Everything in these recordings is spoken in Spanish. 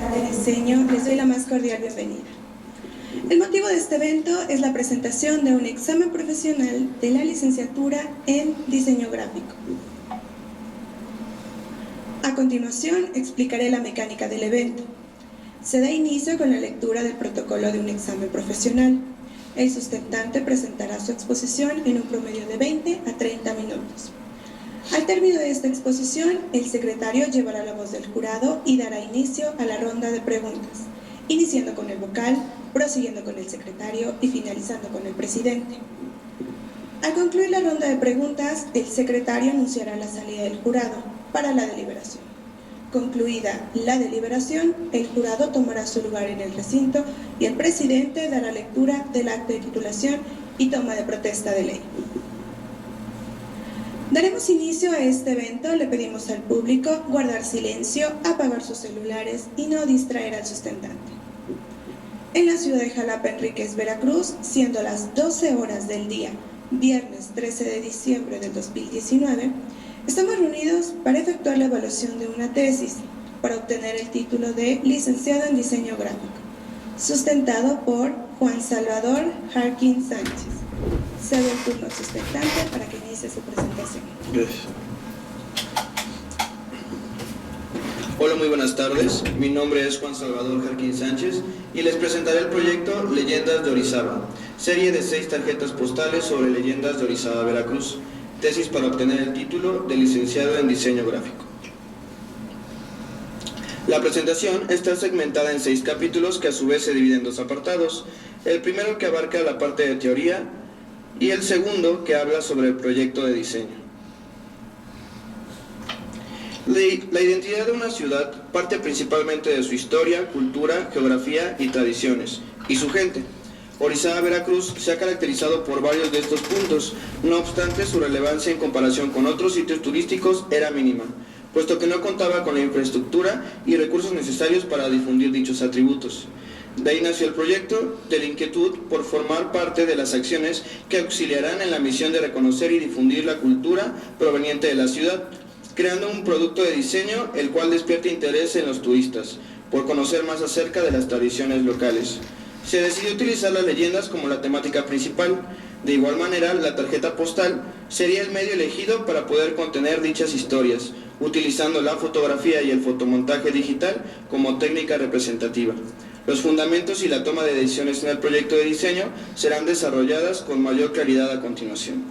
de Diseño, les doy la más cordial bienvenida. El motivo de este evento es la presentación de un examen profesional de la licenciatura en Diseño Gráfico. A continuación, explicaré la mecánica del evento. Se da inicio con la lectura del protocolo de un examen profesional. El sustentante presentará su exposición en un promedio de 20 a 30 minutos. Al término de esta exposición, el secretario llevará la voz del jurado y dará inicio a la ronda de preguntas, iniciando con el vocal, prosiguiendo con el secretario y finalizando con el presidente. Al concluir la ronda de preguntas, el secretario anunciará la salida del jurado para la deliberación. Concluida la deliberación, el jurado tomará su lugar en el recinto y el presidente dará lectura del acto de titulación y toma de protesta de ley. Daremos inicio a este evento. Le pedimos al público guardar silencio, apagar sus celulares y no distraer al sustentante. En la ciudad de Jalapa, Enríquez, Veracruz, siendo las 12 horas del día, viernes 13 de diciembre del 2019, estamos reunidos para efectuar la evaluación de una tesis para obtener el título de licenciado en Diseño Gráfico, sustentado por Juan Salvador Jarquín Sánchez. Cedo el turno al sustentante para que inicie su presentación. Gracias. Hola, muy buenas tardes. Mi nombre es Juan Salvador Jarquín Sánchez y les presentaré el proyecto Leyendas de Orizaba, serie de 6 tarjetas postales sobre leyendas de Orizaba, Veracruz, tesis para obtener el título de licenciado en Diseño Gráfico. La presentación está segmentada en 6 capítulos que a su vez se dividen en 2 apartados. El primero que abarca la parte de teoría y el segundo que habla sobre el proyecto de diseño. La identidad de una ciudad parte principalmente de su historia, cultura, geografía y tradiciones, y su gente. Orizaba, Veracruz se ha caracterizado por varios de estos puntos, no obstante su relevancia en comparación con otros sitios turísticos era mínima, puesto que no contaba con la infraestructura y recursos necesarios para difundir dichos atributos. De ahí nació el proyecto de la inquietud por formar parte de las acciones que auxiliarán en la misión de reconocer y difundir la cultura proveniente de la ciudad, creando un producto de diseño el cual despierte interés en los turistas, por conocer más acerca de las tradiciones locales. Se decidió utilizar las leyendas como la temática principal. De igual manera, la tarjeta postal sería el medio elegido para poder contener dichas historias, utilizando la fotografía y el fotomontaje digital como técnica representativa. Los fundamentos y la toma de decisiones en el proyecto de diseño serán desarrolladas con mayor claridad a continuación.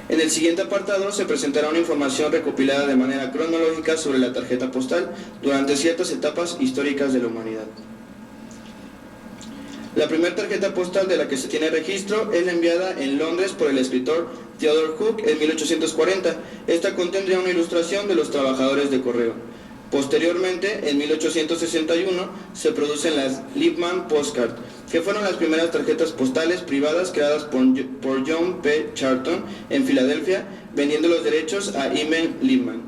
En el siguiente apartado se presentará una información recopilada de manera cronológica sobre la tarjeta postal durante ciertas etapas históricas de la humanidad. La primera tarjeta postal de la que se tiene registro es la enviada en Londres por el escritor Theodore Hook en 1840. Esta contendría una ilustración de los trabajadores de correo. Posteriormente, en 1861, se producen las Liebman Postcard, que fueron las primeras tarjetas postales privadas creadas por John P. Charlton en Filadelfia, vendiendo los derechos a Emil Liebman.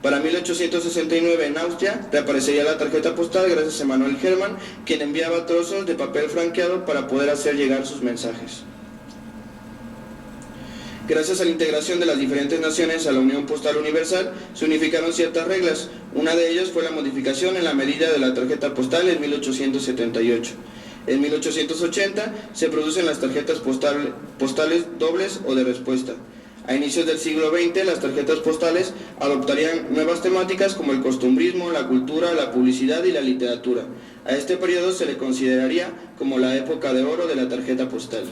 Para 1869 en Austria reaparecería la tarjeta postal gracias a Emanuel Hermann, quien enviaba trozos de papel franqueado para poder hacer llegar sus mensajes. Gracias a la integración de las diferentes naciones a la Unión Postal Universal, se unificaron ciertas reglas. Una de ellas fue la modificación en la medida de la tarjeta postal en 1878. En 1880 se producen las tarjetas postales dobles o de respuesta. A inicios del siglo XX, las tarjetas postales adoptarían nuevas temáticas como el costumbrismo, la cultura, la publicidad y la literatura. A este periodo se le consideraría como la época de oro de la tarjeta postal.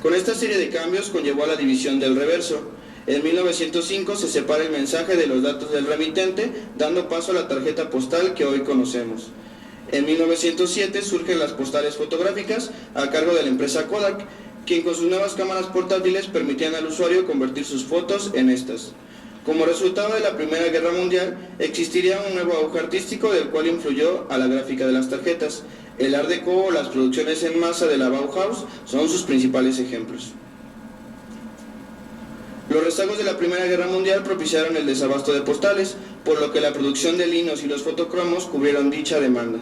Con esta serie de cambios conllevó a la división del reverso. En 1905 se separa el mensaje de los datos del remitente, dando paso a la tarjeta postal que hoy conocemos. En 1907 surgen las postales fotográficas a cargo de la empresa Kodak, quien con sus nuevas cámaras portátiles permitían al usuario convertir sus fotos en estas. Como resultado de la Primera Guerra Mundial, existiría un nuevo auge artístico del cual influyó a la gráfica de las tarjetas. El Art Deco o las producciones en masa de la Bauhaus son sus principales ejemplos. Los rezagos de la Primera Guerra Mundial propiciaron el desabasto de postales, por lo que la producción de linos y los fotocromos cubrieron dicha demanda.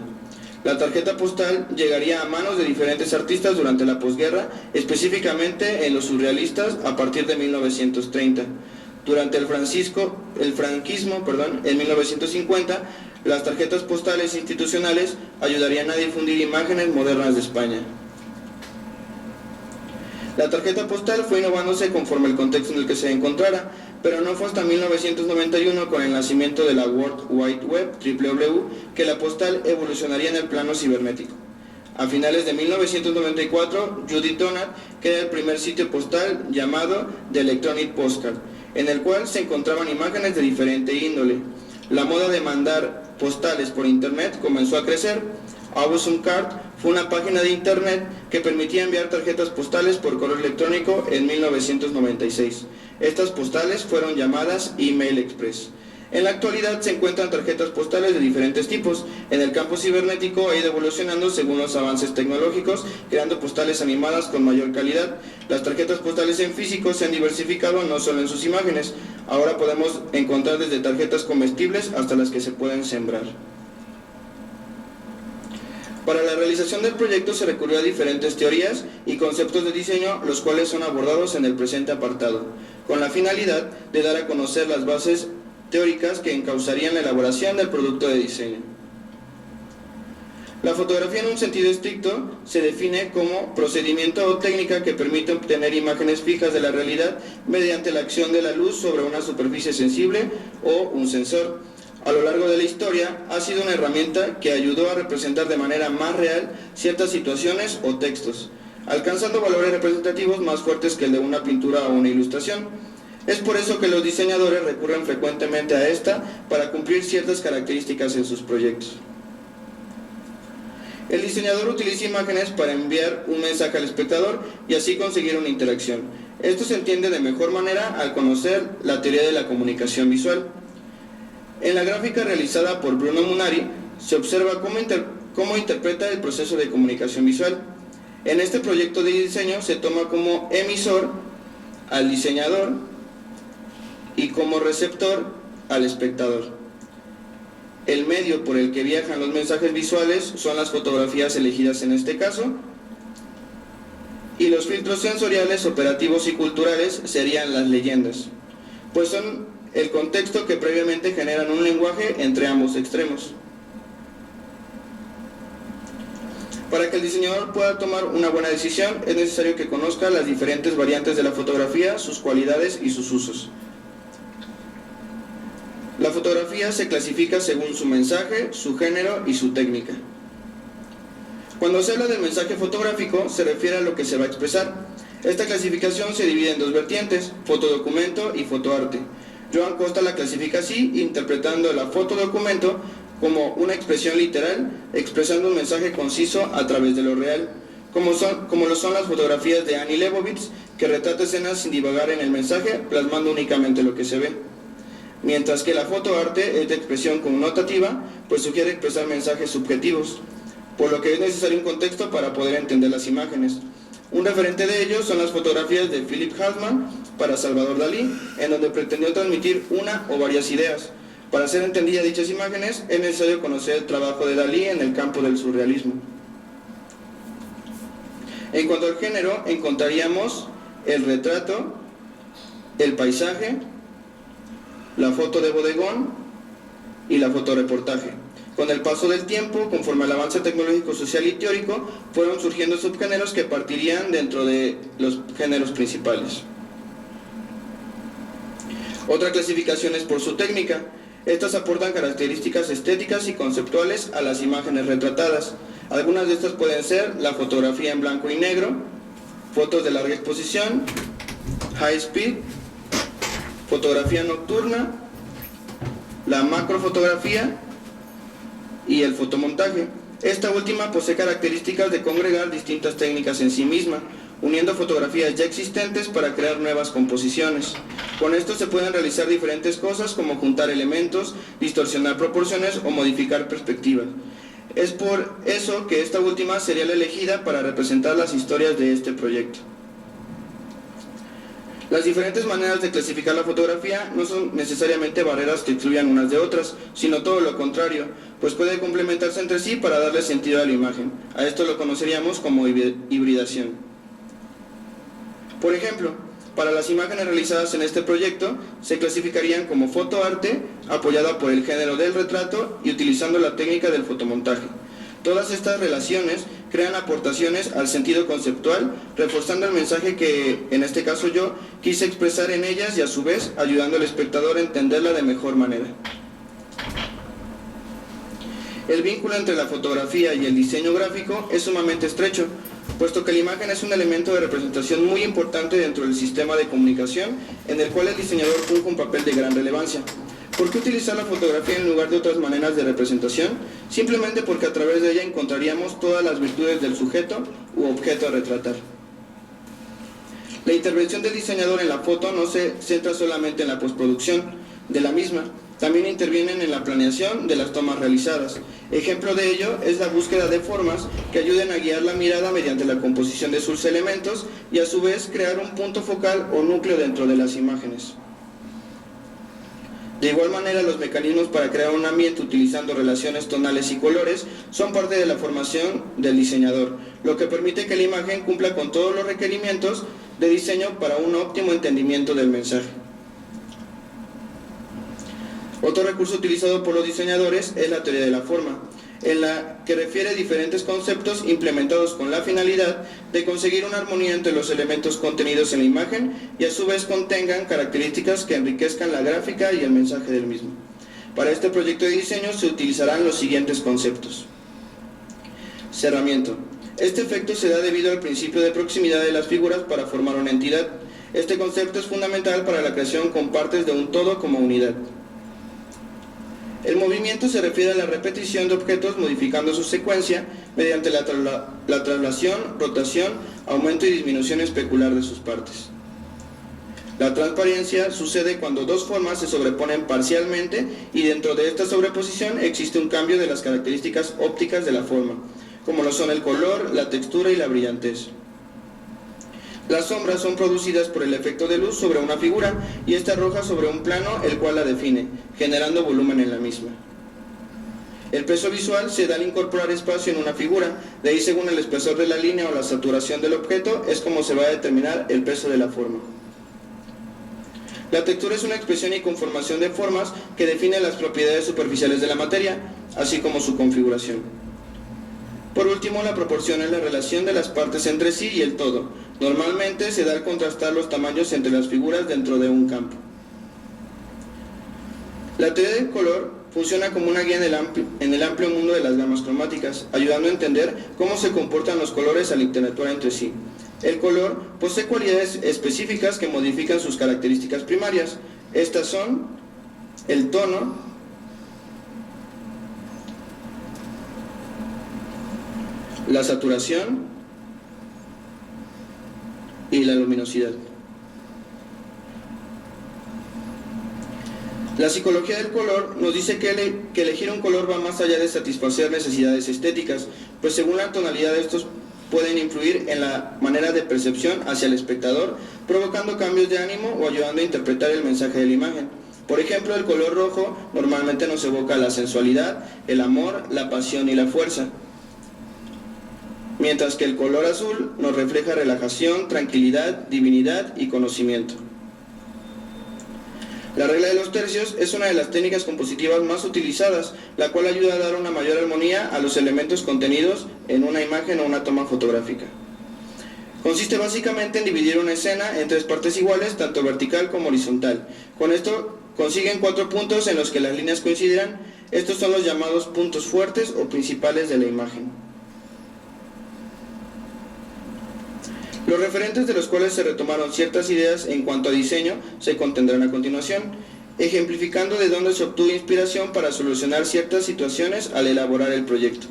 La tarjeta postal llegaría a manos de diferentes artistas durante la posguerra, específicamente en los surrealistas a partir de 1930. Durante el franquismo, en 1950, las tarjetas postales institucionales ayudarían a difundir imágenes modernas de España. La tarjeta postal fue innovándose conforme el contexto en el que se encontrara, pero no fue hasta 1991, con el nacimiento de la World Wide Web, WWW, que la postal evolucionaría en el plano cibernético. A finales de 1994, Judith Donat crea el primer sitio postal llamado The Electronic Postcard, en el cual se encontraban imágenes de diferente índole. La moda de mandar postales por internet comenzó a crecer. Awesome Card fue una página de internet que permitía enviar tarjetas postales por correo electrónico en 1996. Estas postales fueron llamadas Email Express. En la actualidad se encuentran tarjetas postales de diferentes tipos. En el campo cibernético ha ido evolucionando según los avances tecnológicos, creando postales animadas con mayor calidad. Las tarjetas postales en físico se han diversificado no solo en sus imágenes. Ahora podemos encontrar desde tarjetas comestibles hasta las que se pueden sembrar. Para la realización del proyecto se recurrió a diferentes teorías y conceptos de diseño, los cuales son abordados en el presente apartado, con la finalidad de dar a conocer las bases teóricas que encauzarían la elaboración del producto de diseño. La fotografía en un sentido estricto se define como procedimiento o técnica que permite obtener imágenes fijas de la realidad mediante la acción de la luz sobre una superficie sensible o un sensor. A lo largo de la historia ha sido una herramienta que ayudó a representar de manera más real ciertas situaciones o textos, alcanzando valores representativos más fuertes que el de una pintura o una ilustración. Es por eso que los diseñadores recurren frecuentemente a esta para cumplir ciertas características en sus proyectos. El diseñador utiliza imágenes para enviar un mensaje al espectador y así conseguir una interacción. Esto se entiende de mejor manera al conocer la teoría de la comunicación visual. En la gráfica realizada por Bruno Munari se observa cómo interpreta el proceso de comunicación visual. En este proyecto de diseño se toma como emisor al diseñador y como receptor al espectador. El medio por el que viajan los mensajes visuales son las fotografías elegidas en este caso, y los filtros sensoriales, operativos y culturales serían las leyendas, pues son el contexto que previamente generan un lenguaje entre ambos extremos. Para que el diseñador pueda tomar una buena decisión, es necesario que conozca las diferentes variantes de la fotografía, sus cualidades y sus usos. La fotografía se clasifica según su mensaje, su género y su técnica. Cuando se habla del mensaje fotográfico, se refiere a lo que se va a expresar. Esta clasificación se divide en dos vertientes, fotodocumento y fotoarte. Joan Costa la clasifica así, interpretando la fotodocumento como una expresión literal, expresando un mensaje conciso a través de lo real, como lo son las fotografías de Annie Leibovitz, que retrata escenas sin divagar en el mensaje, plasmando únicamente lo que se ve. Mientras que la fotoarte es de expresión connotativa, pues sugiere expresar mensajes subjetivos, por lo que es necesario un contexto para poder entender las imágenes. Un referente de ello son las fotografías de Philip Hartmann para Salvador Dalí, en donde pretendió transmitir una o varias ideas. Para hacer entendidas dichas imágenes, es necesario conocer el trabajo de Dalí en el campo del surrealismo. En cuanto al género, encontraríamos el retrato, el paisaje, la foto de bodegón y la fotoreportaje. Con el paso del tiempo, conforme al avance tecnológico, social y teórico, fueron surgiendo subgéneros que partirían dentro de los géneros principales. Otra clasificación es por su técnica. Estas aportan características estéticas y conceptuales a las imágenes retratadas. Algunas de estas pueden ser la fotografía en blanco y negro, fotos de larga exposición, high speed, fotografía nocturna, la macrofotografía y el fotomontaje. Esta última posee características de congregar distintas técnicas en sí misma, uniendo fotografías ya existentes para crear nuevas composiciones. Con esto se pueden realizar diferentes cosas como juntar elementos, distorsionar proporciones o modificar perspectivas. Es por eso que esta última sería la elegida para representar las historias de este proyecto. Las diferentes maneras de clasificar la fotografía no son necesariamente barreras que excluyan unas de otras, sino todo lo contrario, pues pueden complementarse entre sí para darle sentido a la imagen. A esto lo conoceríamos como hibridación. Por ejemplo, Para las imágenes realizadas en este proyecto, se clasificarían como fotoarte, apoyada por el género del retrato y utilizando la técnica del fotomontaje. Todas estas relaciones crean aportaciones al sentido conceptual, reforzando el mensaje que, en este caso yo, quise expresar en ellas y a su vez ayudando al espectador a entenderla de mejor manera. El vínculo entre la fotografía y el diseño gráfico es sumamente estrecho, puesto que la imagen es un elemento de representación muy importante dentro del sistema de comunicación, en el cual el diseñador funge un papel de gran relevancia. ¿Por qué utilizar la fotografía en lugar de otras maneras de representación? Simplemente porque a través de ella encontraríamos todas las virtudes del sujeto u objeto a retratar. La intervención del diseñador en la foto no se centra solamente en la postproducción de la misma, también intervienen en la planeación de las tomas realizadas. Ejemplo de ello es la búsqueda de formas que ayuden a guiar la mirada mediante la composición de sus elementos y a su vez crear un punto focal o núcleo dentro de las imágenes. De igual manera, los mecanismos para crear un ambiente utilizando relaciones tonales y colores son parte de la formación del diseñador, lo que permite que la imagen cumpla con todos los requerimientos de diseño para un óptimo entendimiento del mensaje. Otro recurso utilizado por los diseñadores es la teoría de la forma, en la que refiere diferentes conceptos implementados con la finalidad de conseguir una armonía entre los elementos contenidos en la imagen y a su vez contengan características que enriquezcan la gráfica y el mensaje del mismo. Para este proyecto de diseño se utilizarán los siguientes conceptos. Cerramiento. Este efecto se da debido al principio de proximidad de las figuras para formar una entidad. Este concepto es fundamental para la creación con partes de un todo como unidad. El movimiento se refiere a la repetición de objetos modificando su secuencia mediante la traslación, rotación, aumento y disminución especular de sus partes. La transparencia sucede cuando dos formas se sobreponen parcialmente y dentro de esta sobreposición existe un cambio de las características ópticas de la forma, como lo son el color, la textura y la brillantez. Las sombras son producidas por el efecto de luz sobre una figura y esta arroja sobre un plano el cual la define, generando volumen en la misma. El peso visual se da al incorporar espacio en una figura, de ahí según el espesor de la línea o la saturación del objeto es como se va a determinar el peso de la forma. La textura es una expresión y conformación de formas que define las propiedades superficiales de la materia, así como su configuración. Por último, la proporción es la relación de las partes entre sí y el todo. Normalmente se da al contrastar los tamaños entre las figuras dentro de un campo. La teoría del color funciona como una guía en el amplio mundo de las gamas cromáticas, ayudando a entender cómo se comportan los colores al interactuar entre sí. El color posee cualidades específicas que modifican sus características primarias. Estas son el tono, la saturación y la luminosidad. La psicología del color nos dice que elegir un color va más allá de satisfacer necesidades estéticas, pues según la tonalidad de estos pueden influir en la manera de percepción hacia el espectador, provocando cambios de ánimo o ayudando a interpretar el mensaje de la imagen. Por ejemplo, el color rojo normalmente nos evoca la sensualidad, el amor, la pasión y la fuerza, mientras que el color azul nos refleja relajación, tranquilidad, divinidad y conocimiento. La regla de los tercios es una de las técnicas compositivas más utilizadas, la cual ayuda a dar una mayor armonía a los elementos contenidos en una imagen o una toma fotográfica. Consiste básicamente en dividir una escena en tres partes iguales, tanto vertical como horizontal. Con esto consiguen 4 puntos en los que las líneas coincidirán. Estos son los llamados puntos fuertes o principales de la imagen. Los referentes de los cuales se retomaron ciertas ideas en cuanto a diseño se contendrán a continuación, ejemplificando de dónde se obtuvo inspiración para solucionar ciertas situaciones al elaborar el proyecto.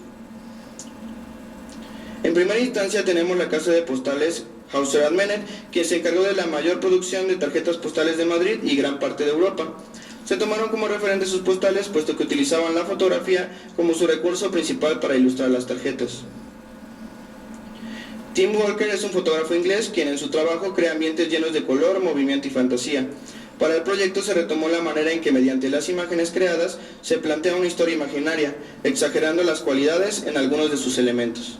En primera instancia tenemos la casa de postales Hauser & Meneth, quien se encargó de la mayor producción de tarjetas postales de Madrid y gran parte de Europa. Se tomaron como referentes sus postales puesto que utilizaban la fotografía como su recurso principal para ilustrar las tarjetas. Tim Walker es un fotógrafo inglés quien en su trabajo crea ambientes llenos de color, movimiento y fantasía. Para el proyecto se retomó la manera en que mediante las imágenes creadas se plantea una historia imaginaria, exagerando las cualidades en algunos de sus elementos.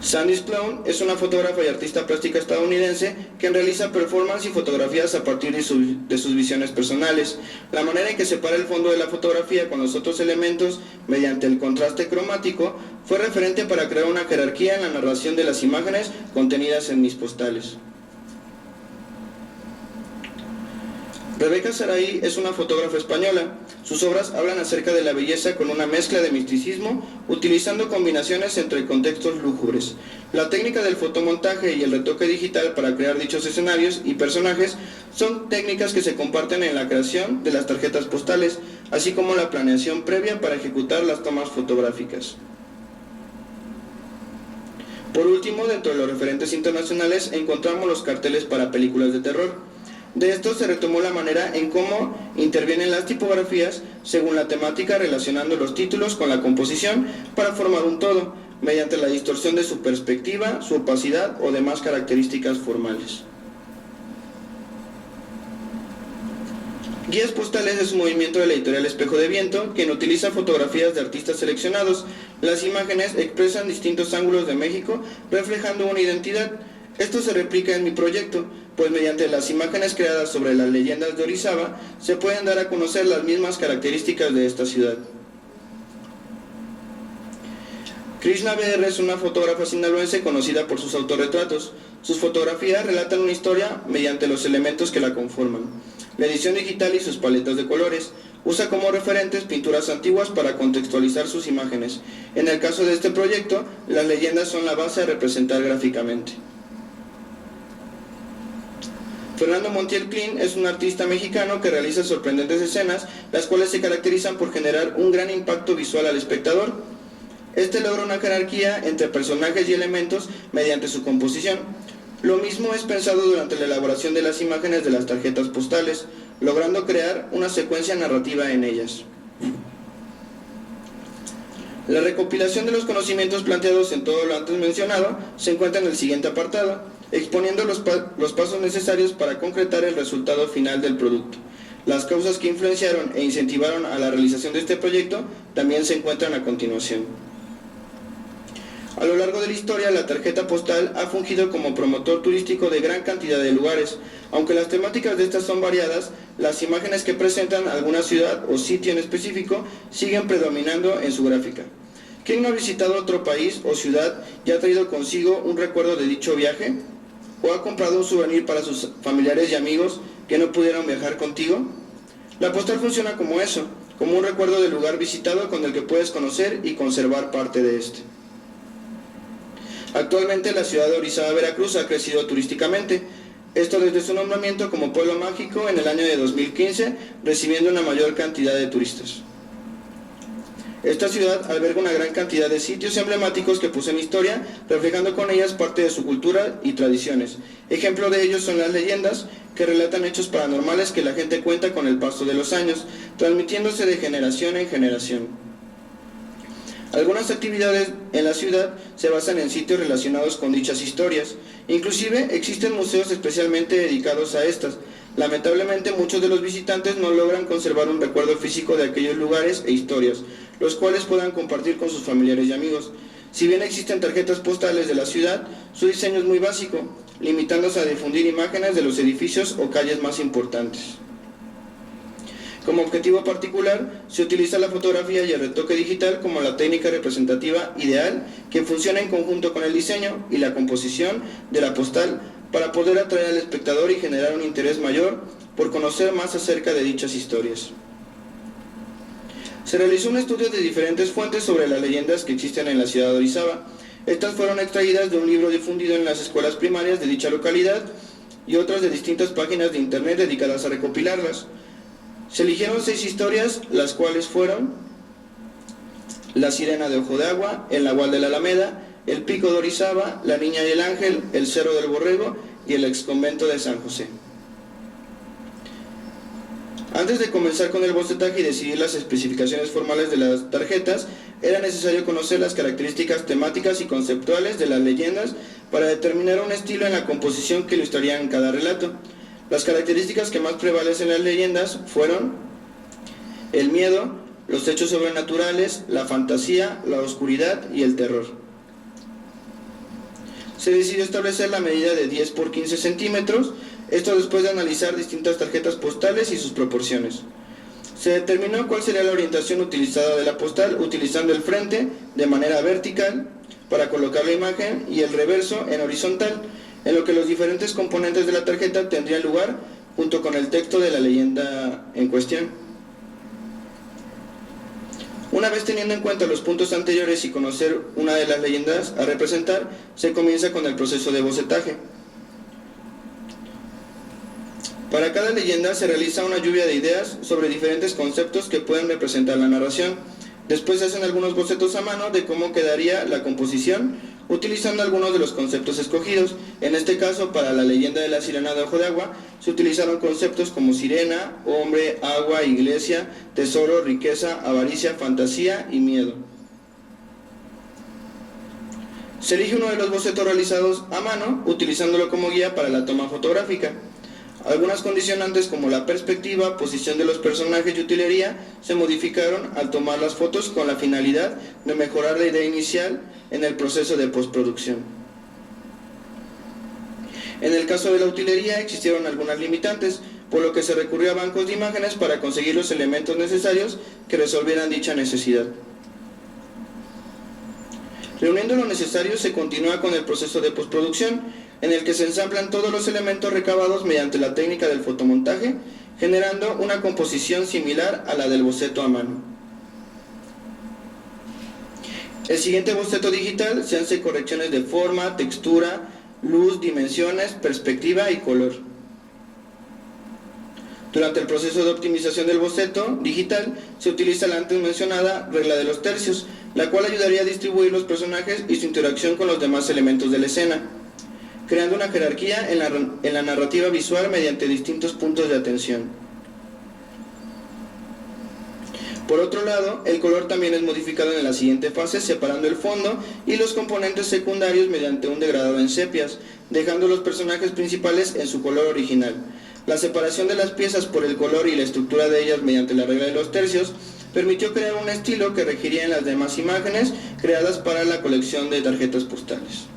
Sandy Sloan es una fotógrafa y artista plástica estadounidense que realiza performance y fotografías a partir de sus visiones personales. La manera en que separa el fondo de la fotografía con los otros elementos mediante el contraste cromático fue referente para crear una jerarquía en la narración de las imágenes contenidas en mis postales. Rebeca Saray es una fotógrafa española. Sus obras hablan acerca de la belleza con una mezcla de misticismo, utilizando combinaciones entre contextos lúgubres. La técnica del fotomontaje y el retoque digital para crear dichos escenarios y personajes son técnicas que se comparten en la creación de las tarjetas postales, así como la planeación previa para ejecutar las tomas fotográficas. Por último, dentro de los referentes internacionales encontramos los carteles para películas de terror. De esto se retomó la manera en cómo intervienen las tipografías según la temática, relacionando los títulos con la composición para formar un todo, mediante la distorsión de su perspectiva, su opacidad o demás características formales. Guías postales es un movimiento de la editorial Espejo de Viento, quien utiliza fotografías de artistas seleccionados. Las imágenes expresan distintos ángulos de México, reflejando una identidad. Esto se replica en mi proyecto, pues mediante las imágenes creadas sobre las leyendas de Orizaba, se pueden dar a conocer las mismas características de esta ciudad. Krishna BR es una fotógrafa sinaloense conocida por sus autorretratos. Sus fotografías relatan una historia mediante los elementos que la conforman. La edición digital y sus paletas de colores. Usa como referentes pinturas antiguas para contextualizar sus imágenes. En el caso de este proyecto, las leyendas son la base a representar gráficamente. Fernando Montiel Klein es un artista mexicano que realiza sorprendentes escenas, las cuales se caracterizan por generar un gran impacto visual al espectador. Este logra una jerarquía entre personajes y elementos mediante su composición. Lo mismo es pensado durante la elaboración de las imágenes de las tarjetas postales, logrando crear una secuencia narrativa en ellas. La recopilación de los conocimientos planteados en todo lo antes mencionado se encuentra en el siguiente apartado, exponiendo los pasos necesarios para concretar el resultado final del producto. Las causas que influenciaron e incentivaron a la realización de este proyecto también se encuentran a continuación. A lo largo de la historia, la tarjeta postal ha fungido como promotor turístico de gran cantidad de lugares. Aunque las temáticas de estas son variadas, las imágenes que presentan alguna ciudad o sitio en específico siguen predominando en su gráfica. ¿Quién no ha visitado otro país o ciudad y ha traído consigo un recuerdo de dicho viaje? ¿O ha comprado un souvenir para sus familiares y amigos que no pudieron viajar contigo? La postal funciona como eso, como un recuerdo del lugar visitado con el que puedes conocer y conservar parte de este. Actualmente la ciudad de Orizaba, Veracruz, ha crecido turísticamente. Esto desde su nombramiento como pueblo mágico en el año de 2015, recibiendo una mayor cantidad de turistas. Esta ciudad alberga una gran cantidad de sitios emblemáticos que poseen historia, reflejando con ellas parte de su cultura y tradiciones. Ejemplo de ellos son las leyendas, que relatan hechos paranormales que la gente cuenta con el paso de los años, transmitiéndose de generación en generación. Algunas actividades en la ciudad se basan en sitios relacionados con dichas historias. Inclusive existen museos especialmente dedicados a estas. Lamentablemente muchos de los visitantes no logran conservar un recuerdo físico de aquellos lugares e historias, los cuales puedan compartir con sus familiares y amigos. Si bien existen tarjetas postales de la ciudad, su diseño es muy básico, limitándose a difundir imágenes de los edificios o calles más importantes. Como objetivo particular, se utiliza la fotografía y el retoque digital como la técnica representativa ideal que funciona en conjunto con el diseño y la composición de la postal para poder atraer al espectador y generar un interés mayor por conocer más acerca de dichas historias. Se realizó un estudio de diferentes fuentes sobre las leyendas que existen en la ciudad de Orizaba. Estas fueron extraídas de un libro difundido en las escuelas primarias de dicha localidad y otras de distintas páginas de internet dedicadas a recopilarlas. Se eligieron 6 historias, las cuales fueron La Sirena de Ojo de Agua, El Nahual de la Alameda, El Pico de Orizaba, La Niña y el Ángel, El Cerro del Borrego y el Exconvento de San José. Antes de comenzar con el bocetaje y decidir las especificaciones formales de las tarjetas, era necesario conocer las características temáticas y conceptuales de las leyendas para determinar un estilo en la composición que ilustrarían cada relato. Las características que más prevalecen en las leyendas fueron el miedo, los hechos sobrenaturales, la fantasía, la oscuridad y el terror. Se decidió establecer la medida de 10 por 15 centímetros, esto después de analizar distintas tarjetas postales y sus proporciones. Se determinó cuál sería la orientación utilizada de la postal, utilizando el frente de manera vertical para colocar la imagen y el reverso en horizontal, en lo que los diferentes componentes de la tarjeta tendrían lugar junto con el texto de la leyenda en cuestión. Una vez teniendo en cuenta los puntos anteriores y conocer una de las leyendas a representar, se comienza con el proceso de bocetaje. Para cada leyenda se realiza una lluvia de ideas sobre diferentes conceptos que pueden representar la narración. Después se hacen algunos bocetos a mano de cómo quedaría la composición, utilizando algunos de los conceptos escogidos. En este caso, para la leyenda de la sirena de Ojo de Agua, se utilizaron conceptos como sirena, hombre, agua, iglesia, tesoro, riqueza, avaricia, fantasía y miedo. Se elige uno de los bocetos realizados a mano, utilizándolo como guía para la toma fotográfica. Algunas condicionantes como la perspectiva, posición de los personajes y utilería se modificaron al tomar las fotos con la finalidad de mejorar la idea inicial en el proceso de postproducción. En el caso de la utilería existieron algunas limitantes, por lo que se recurrió a bancos de imágenes para conseguir los elementos necesarios que resolvieran dicha necesidad. Reuniendo lo necesario, se continúa con el proceso de postproducción, en el que se ensamblan todos los elementos recabados mediante la técnica del fotomontaje, generando una composición similar a la del boceto a mano. El siguiente boceto digital se hace correcciones de forma, textura, luz, dimensiones, perspectiva y color. Durante el proceso de optimización del boceto digital se utiliza la antes mencionada regla de los tercios, la cual ayudaría a distribuir los personajes y su interacción con los demás elementos de la escena, creando una jerarquía en la narrativa visual mediante distintos puntos de atención. Por otro lado, el color también es modificado en la siguiente fase, separando el fondo y los componentes secundarios mediante un degradado en sepias, dejando los personajes principales en su color original. La separación de las piezas por el color y la estructura de ellas mediante la regla de los tercios permitió crear un estilo que regiría en las demás imágenes creadas para la colección de tarjetas postales.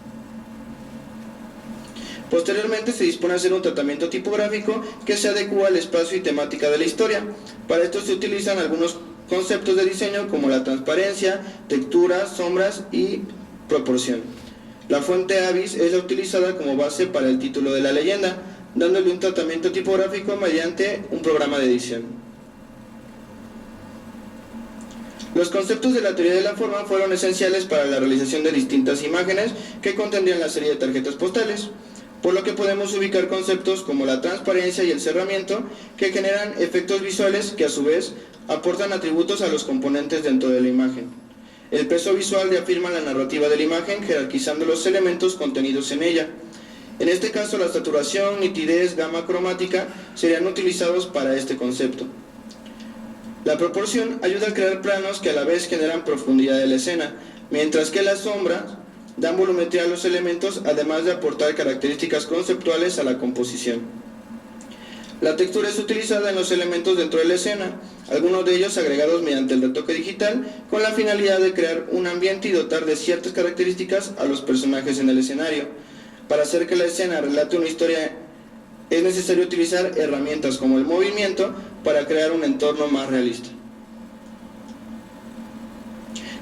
Posteriormente se dispone a hacer un tratamiento tipográfico que se adecúa al espacio y temática de la historia. Para esto se utilizan algunos conceptos de diseño como la transparencia, textura, sombras y proporción. La fuente Avis es la utilizada como base para el título de la leyenda, dándole un tratamiento tipográfico mediante un programa de edición. Los conceptos de la teoría de la forma fueron esenciales para la realización de distintas imágenes que contendrían la serie de tarjetas postales, por lo que podemos ubicar conceptos como la transparencia y el cerramiento que generan efectos visuales que a su vez aportan atributos a los componentes dentro de la imagen. El peso visual reafirma la narrativa de la imagen jerarquizando los elementos contenidos en ella. En este caso, la saturación, nitidez, gama cromática serían utilizados para este concepto. La proporción ayuda a crear planos que a la vez generan profundidad de la escena, mientras que las sombras dan volumetría a los elementos, además de aportar características conceptuales a la composición. La textura es utilizada en los elementos dentro de la escena, algunos de ellos agregados mediante el retoque digital, con la finalidad de crear un ambiente y dotar de ciertas características a los personajes en el escenario. Para hacer que la escena relate una historia, es necesario utilizar herramientas como el movimiento para crear un entorno más realista.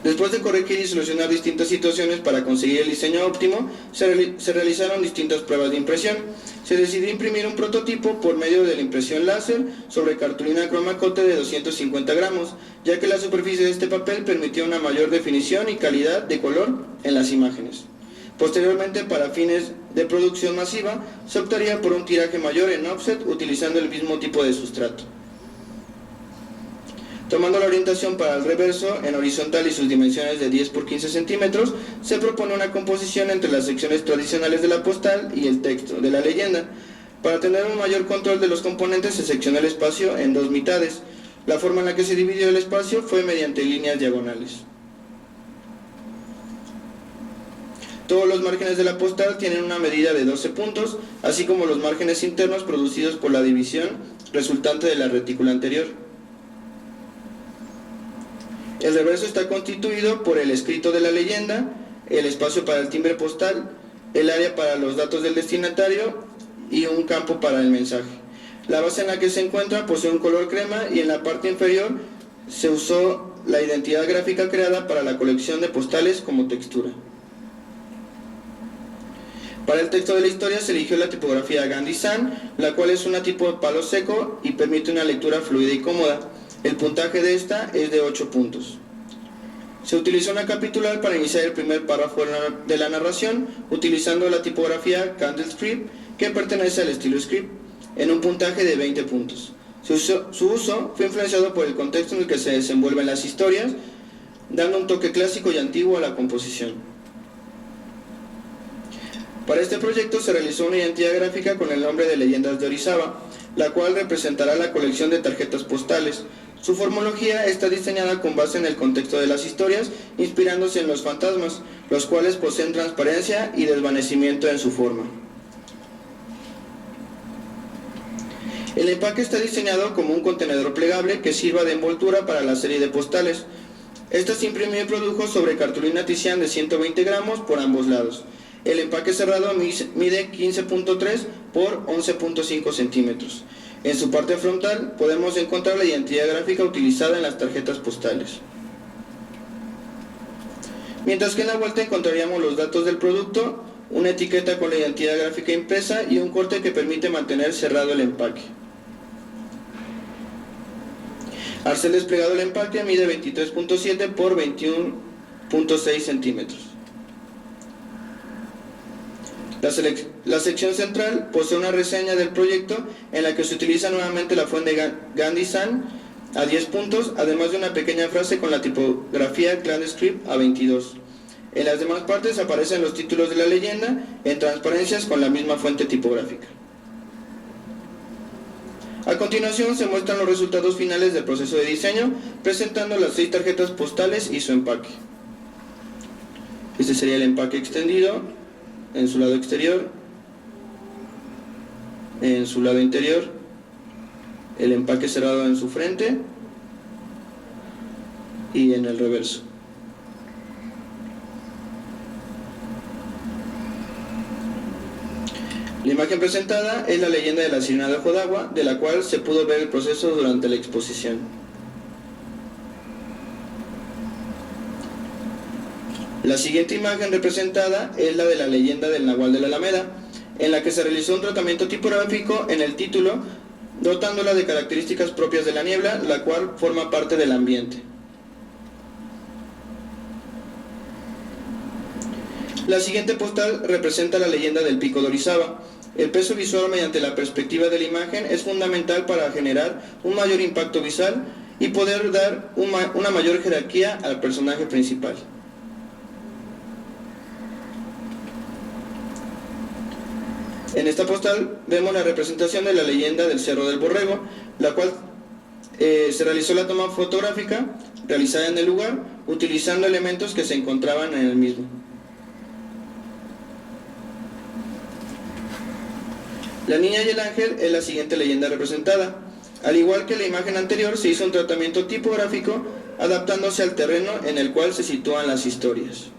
Después de corregir y solucionar distintas situaciones para conseguir el diseño óptimo, se realizaron distintas pruebas de impresión. Se decidió imprimir un prototipo por medio de la impresión láser sobre cartulina cromacote de 250 gramos, ya que la superficie de este papel permitía una mayor definición y calidad de color en las imágenes. Posteriormente, para fines de producción masiva, se optaría por un tiraje mayor en offset utilizando el mismo tipo de sustrato. Tomando la orientación para el reverso en horizontal y sus dimensiones de 10 por 15 centímetros, se propone una composición entre las secciones tradicionales de la postal y el texto de la leyenda. Para tener un mayor control de los componentes se seccionó el espacio en dos mitades. La forma en la que se dividió el espacio fue mediante líneas diagonales. Todos los márgenes de la postal tienen una medida de 12 puntos, así como los márgenes internos producidos por la división resultante de la retícula anterior. El reverso está constituido por el escrito de la leyenda, el espacio para el timbre postal, el área para los datos del destinatario y un campo para el mensaje. La base en la que se encuentra posee un color crema y en la parte inferior se usó la identidad gráfica creada para la colección de postales como textura. Para el texto de la historia se eligió la tipografía Gandhi San, la cual es una tipo de palo seco y permite una lectura fluida y cómoda. El puntaje de esta es de 8 puntos. Se utilizó una capitular para iniciar el primer párrafo de la narración, utilizando la tipografía CandleScript, que pertenece al estilo script, en un puntaje de 20 puntos. Su uso fue influenciado por el contexto en el que se desenvuelven las historias, dando un toque clásico y antiguo a la composición. Para este proyecto se realizó una identidad gráfica con el nombre de Leyendas de Orizaba, la cual representará la colección de tarjetas postales. Su formología está diseñada con base en el contexto de las historias, inspirándose en los fantasmas, los cuales poseen transparencia y desvanecimiento en su forma. El empaque está diseñado como un contenedor plegable que sirva de envoltura para la serie de postales. Esta se imprimió y produjo sobre cartulina Tizian de 120 gramos por ambos lados. El empaque cerrado mide 15.3 por 11.5 centímetros. En su parte frontal podemos encontrar la identidad gráfica utilizada en las tarjetas postales. Mientras que en la vuelta encontraríamos los datos del producto, una etiqueta con la identidad gráfica impresa y un corte que permite mantener cerrado el empaque. Al ser desplegado el empaque mide 23.7 por 21.6 centímetros. La sección central posee una reseña del proyecto en la que se utiliza nuevamente la fuente Gandhi San a 10 puntos, además de una pequeña frase con la tipografía CandleScript a 22. En las demás partes aparecen los títulos de la leyenda en transparencias con la misma fuente tipográfica. A continuación se muestran los resultados finales del proceso de diseño, presentando las 6 tarjetas postales y su empaque. Este sería el empaque extendido en su lado exterior, en su lado interior, el empaque cerrado en su frente y en el reverso. La imagen presentada es la leyenda de la Sirena de Ojo de Agua, de la cual se pudo ver el proceso durante la exposición. La siguiente imagen representada es la de la leyenda del Nahual de la Alameda, en la que se realizó un tratamiento tipográfico en el título, dotándola de características propias de la niebla, la cual forma parte del ambiente. La siguiente postal representa la leyenda del Pico de Orizaba. El peso visual mediante la perspectiva de la imagen es fundamental para generar un mayor impacto visual y poder dar una mayor jerarquía al personaje principal. En esta postal vemos la representación de la leyenda del Cerro del Borrego, la cual se realizó la toma fotográfica realizada en el lugar, utilizando elementos que se encontraban en el mismo. La niña y el ángel es la siguiente leyenda representada. Al igual que la imagen anterior, se hizo un tratamiento tipográfico adaptándose al terreno en el cual se sitúan las historias.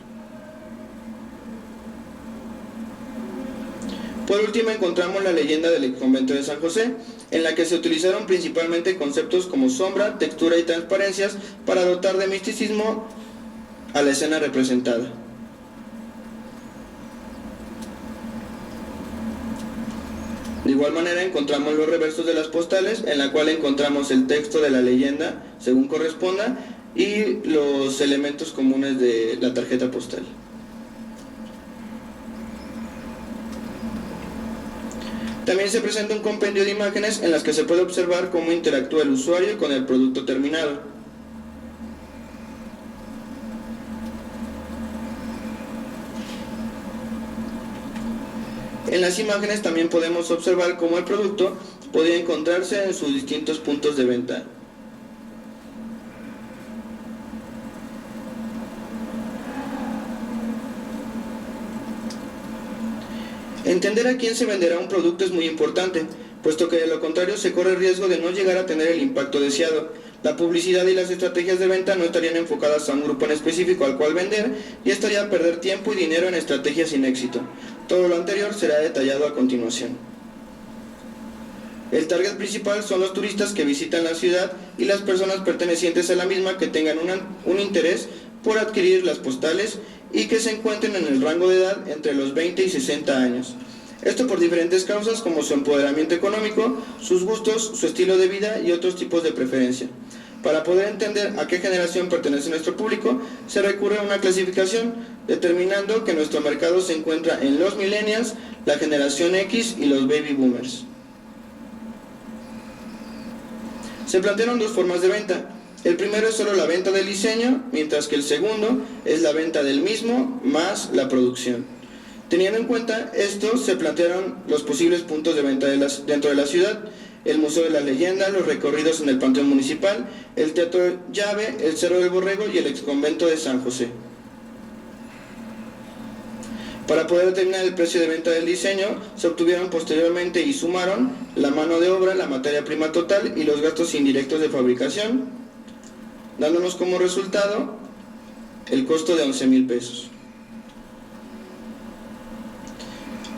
Por último encontramos la leyenda del convento de San José, en la que se utilizaron principalmente conceptos como sombra, textura y transparencias para dotar de misticismo a la escena representada. De igual manera encontramos los reversos de las postales, en la cual encontramos el texto de la leyenda según corresponda y los elementos comunes de la tarjeta postal. También se presenta un compendio de imágenes en las que se puede observar cómo interactúa el usuario con el producto terminado. En las imágenes también podemos observar cómo el producto podría encontrarse en sus distintos puntos de venta. Entender a quién se venderá un producto es muy importante, puesto que de lo contrario se corre el riesgo de no llegar a tener el impacto deseado. La publicidad y las estrategias de venta no estarían enfocadas a un grupo en específico al cual vender y estaría a perder tiempo y dinero en estrategias sin éxito. Todo lo anterior será detallado a continuación. El target principal son los turistas que visitan la ciudad y las personas pertenecientes a la misma que tengan un interés por adquirir las postales y que se encuentren en el rango de edad entre los 20 y 60 años. Esto por diferentes causas como su empoderamiento económico, sus gustos, su estilo de vida y otros tipos de preferencia. Para poder entender a qué generación pertenece nuestro público, se recurre a una clasificación, determinando que nuestro mercado se encuentra en los millennials, la generación X y los baby boomers. Se plantearon dos formas de venta. El primero es solo la venta del diseño, mientras que el segundo es la venta del mismo más la producción. Teniendo en cuenta esto, se plantearon los posibles puntos de venta dentro de la ciudad: el Museo de la Leyenda, los recorridos en el Panteón Municipal, el Teatro Llave, el Cerro del Borrego y el exconvento de San José. Para poder determinar el precio de venta del diseño, se obtuvieron posteriormente y sumaron la mano de obra, la materia prima total y los gastos indirectos de fabricación, dándonos como resultado el costo de 11,000 pesos.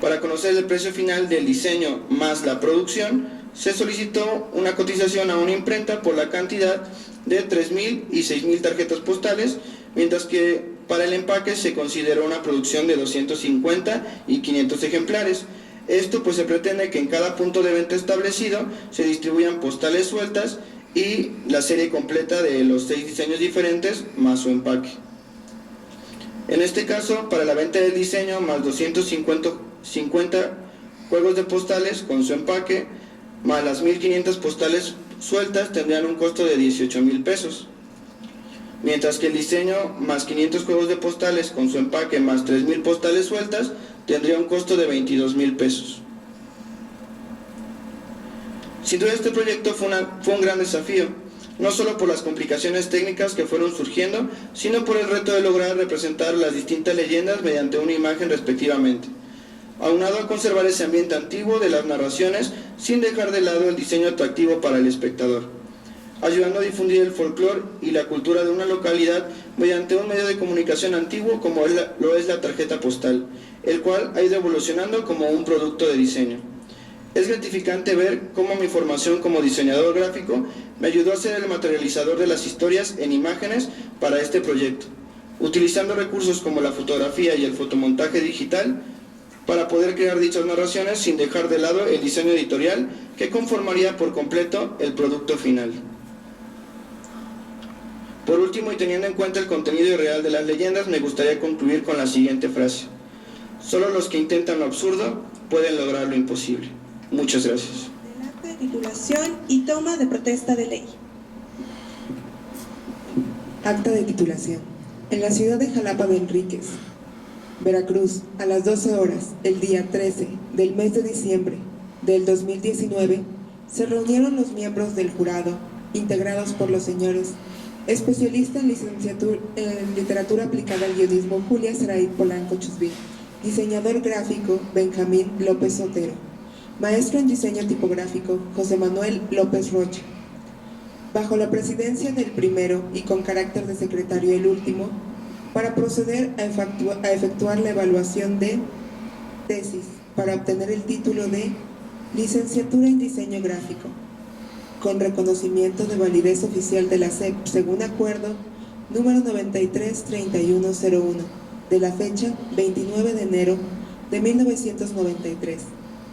Para conocer el precio final del diseño más la producción, se solicitó una cotización a una imprenta por la cantidad de 3,000 y 6,000 tarjetas postales, mientras que para el empaque se consideró una producción de 250 y 500 ejemplares. Esto pues se pretende que en cada punto de venta establecido se distribuyan postales sueltas y la serie completa de los 6 diseños diferentes más su empaque. En este caso, para la venta del diseño más 250 juegos de postales con su empaque, más las 1,500 postales sueltas, tendrían un costo de 18,000 pesos. Mientras que el diseño más 500 juegos de postales con su empaque más 3,000 postales sueltas, tendría un costo de 22,000 pesos. Sin duda este proyecto fue un gran desafío, no solo por las complicaciones técnicas que fueron surgiendo, sino por el reto de lograr representar las distintas leyendas mediante una imagen respectivamente, aunado a conservar ese ambiente antiguo de las narraciones sin dejar de lado el diseño atractivo para el espectador, ayudando a difundir el folclore y la cultura de una localidad mediante un medio de comunicación antiguo como lo es la tarjeta postal, el cual ha ido evolucionando como un producto de diseño. Es gratificante ver cómo mi formación como diseñador gráfico me ayudó a ser el materializador de las historias en imágenes para este proyecto, utilizando recursos como la fotografía y el fotomontaje digital para poder crear dichas narraciones sin dejar de lado el diseño editorial que conformaría por completo el producto final. Por último, y teniendo en cuenta el contenido real de las leyendas, me gustaría concluir con la siguiente frase: solo los que intentan lo absurdo pueden lograr lo imposible. Muchas gracias. Del acta de titulación y toma de protesta de ley. Acta de titulación. En la ciudad de Jalapa de Enríquez, Veracruz, a las 12 horas, el día 13 del mes de diciembre del 2019, se reunieron los miembros del jurado, integrados por los señores especialista en literatura aplicada al guionismo Julia Saray Polanco Chusvin, diseñador gráfico Benjamín López Otero, maestro en diseño tipográfico José Manuel López Rocha. Bajo la presidencia del primero y con carácter de secretario el último, para proceder a efectuar la evaluación de tesis para obtener el título de licenciatura en diseño gráfico, con reconocimiento de validez oficial de la SEP, según acuerdo número 93-3101, de la fecha 29 de enero de 1993,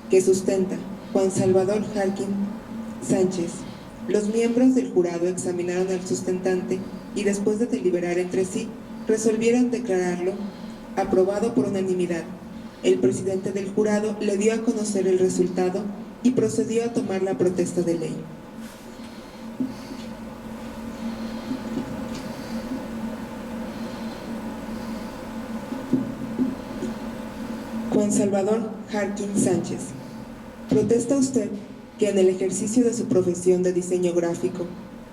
que sustenta Juan Salvador Jarquín Sánchez. Los miembros del jurado examinaron al sustentante y, después de deliberar entre sí, resolvieron declararlo aprobado por unanimidad. El presidente del jurado le dio a conocer el resultado y procedió a tomar la protesta de ley. Juan Salvador Jarquín Sánchez. ¿Protesta usted que en el ejercicio de su profesión de diseño gráfico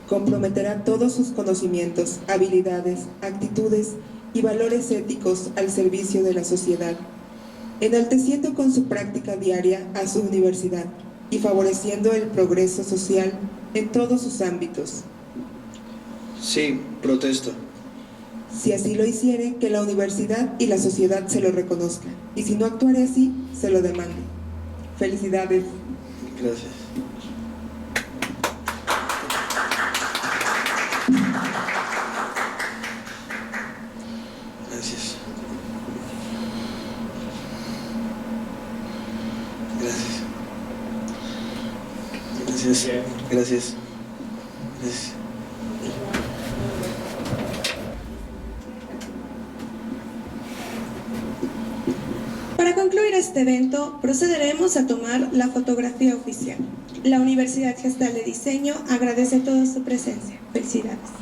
comprometerá todos sus conocimientos, habilidades, actitudes y valores éticos al servicio de la sociedad, enalteciendo con su práctica diaria a su universidad y favoreciendo el progreso social en todos sus ámbitos, Sí, protesto. Si así lo hiciere, que la universidad y la sociedad se lo reconozcan, y si no actuare así, se lo demande. Felicidades. Gracias. Gracias. Gracias. Gracias. Gracias. Gracias. Para concluir este evento, procederemos a tomar la fotografía oficial. La Universidad Gestal de Diseño agradece a todos su presencia. Felicidades.